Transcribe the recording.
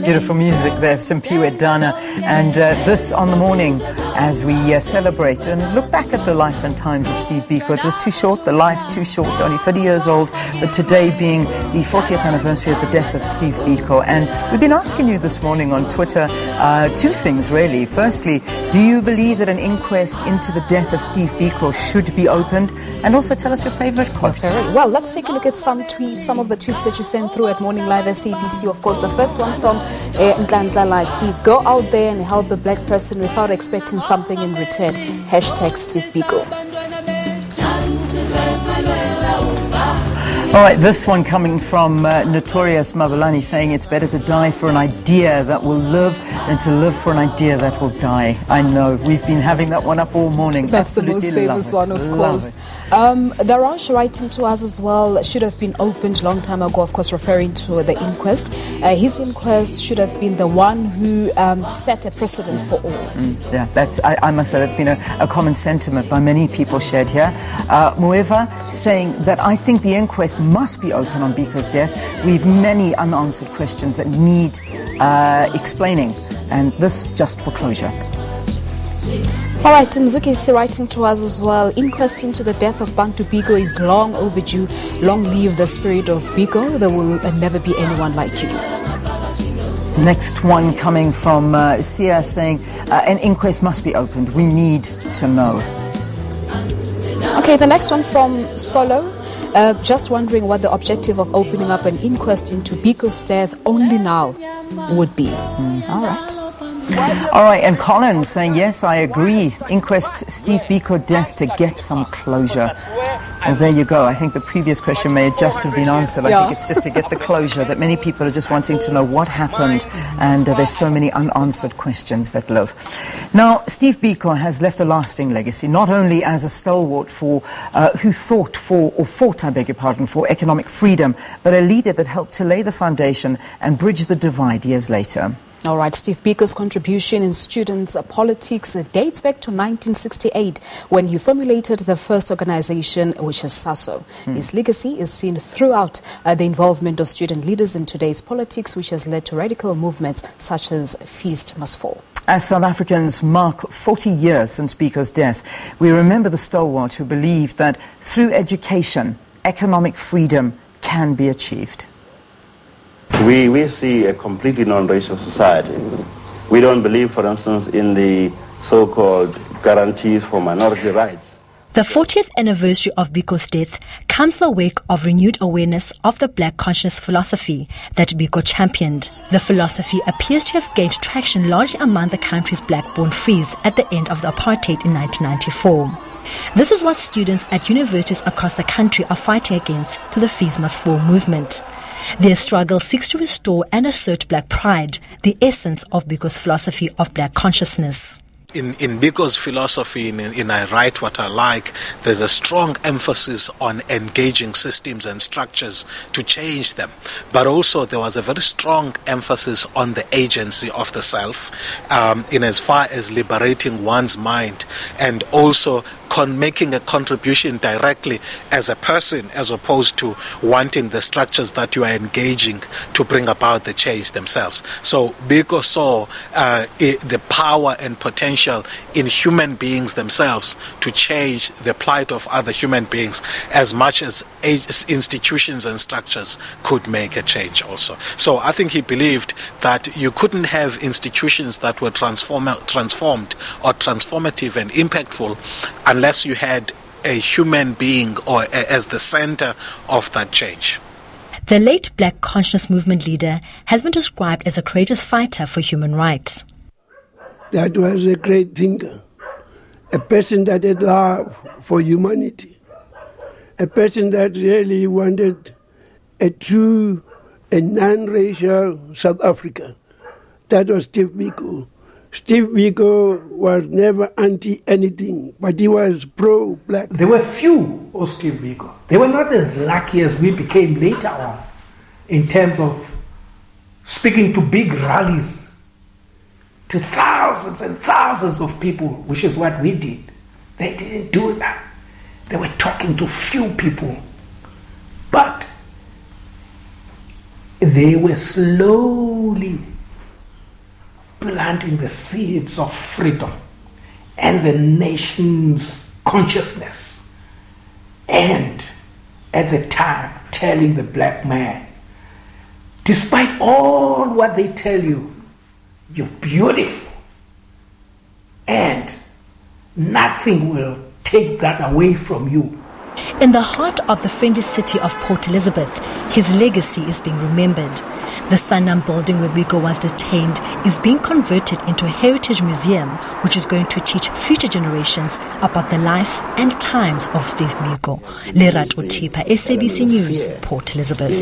Beautiful music there, Simpiwe Dana, and this on the morning as we celebrate and look back at the life and times of Steve Biko. It was too short, the life too short, only 30 years old, but today being the 40th anniversary of the death of Steve Biko. And we've been asking you this morning on Twitter two things really. Firstly, do you believe that an inquest into the death of Steve Biko should be opened? And also tell us your favorite quote. Well, let's take a look at some tweets, some of the tweets that you sent through at Morning Live SABC. Of course, the first one from Ntlantla, like, he go out there and help a black person without expecting something in return. Hashtag Steve Biko. All right, this one coming from Notorious Mabulani saying it's better to die for an idea that will live than to live for an idea that will die. I know, we've been having that one up all morning. That's Absolutely the most famous one, of course. The Rush writing to us as well, should have been opened long time ago, of course, referring to the inquest. His inquest should have been the one who set a precedent for all. Yeah, that's, I must say, that's been a common sentiment by many people shared here. Mueva saying that I think the inquest must be open on Biko's death. We've many unanswered questions that need explaining, and this just for closure. All right, Mzuki is writing to us as well. Inquest into the death of Bantu Biko is long overdue. Long live the spirit of Biko. There will never be anyone like you. Next one coming from Sia saying an inquest must be opened. We need to know. Okay, the next one from Solo. Just wondering what the objective of opening up an inquest into Biko's death only now would be. All right. All right, and Collins saying, yes, I agree. Inquest Steve Biko death to get some closure. Well, there you go. I think the previous question may just have been answered. I think it's just to get the closure that many people are just wanting to know what happened, and there's so many unanswered questions that live. Now, Steve Biko has left a lasting legacy, not only as a stalwart for who fought for economic freedom, but a leader that helped to lay the foundation and bridge the divide years later. All right, Steve Biko's contribution in students' politics dates back to 1968 when he formulated the first organization, which is SASO. His legacy is seen throughout the involvement of student leaders in today's politics, which has led to radical movements such as Feast Must Fall. As South Africans mark 40 years since Biko's death, we remember the stalwart who believed that through education, economic freedom can be achieved. We see a completely non-racial society. We don't believe, for instance, in the so-called guarantees for minority rights. The 40th anniversary of Biko's death comes the wake of renewed awareness of the black conscious philosophy that Biko championed. The philosophy appears to have gained traction largely among the country's black-born frees at the end of the apartheid in 1994. This is what students at universities across the country are fighting against through the Fees Must Fall movement. Their struggle seeks to restore and assert black pride, the essence of Biko's philosophy of black consciousness. In Biko's philosophy, in I Write What I Like, there's a strong emphasis on engaging systems and structures to change them. But also there was a very strong emphasis on the agency of the self, in as far as liberating one's mind and also making a contribution directly as a person, as opposed to wanting the structures that you are engaging to bring about the change themselves. So Biko saw the power and potential in human beings themselves to change the plight of other human beings as much as institutions and structures could make a change also. So I think he believed that you couldn't have institutions that were transformed or transformative and impactful unless you had a human being as the center of that change. The late Black Consciousness Movement leader has been described as a courageous fighter for human rights. That was a great thinker, a person that had love for humanity, a person that really wanted a true and non-racial South Africa. That was Steve Biko. Steve Biko was never anti-anything, but he was pro-black. There were few of Steve Biko. They were not as lucky as we became later on in terms of speaking to big rallies to thousands and thousands of people, which is what we did. They didn't do that. They were talking to few people. But they were slowly planting the seeds of freedom and the nation's consciousness, and at the time telling the black man, despite all what they tell you, you're beautiful, and nothing will take that away from you. In the heart of the friendly city of Port Elizabeth, his legacy is being remembered. The Sanam building where Biko was detained is being converted into a heritage museum, which is going to teach future generations about the life and times of Steve Biko. Lerato Tipa, SABC News, Port Elizabeth.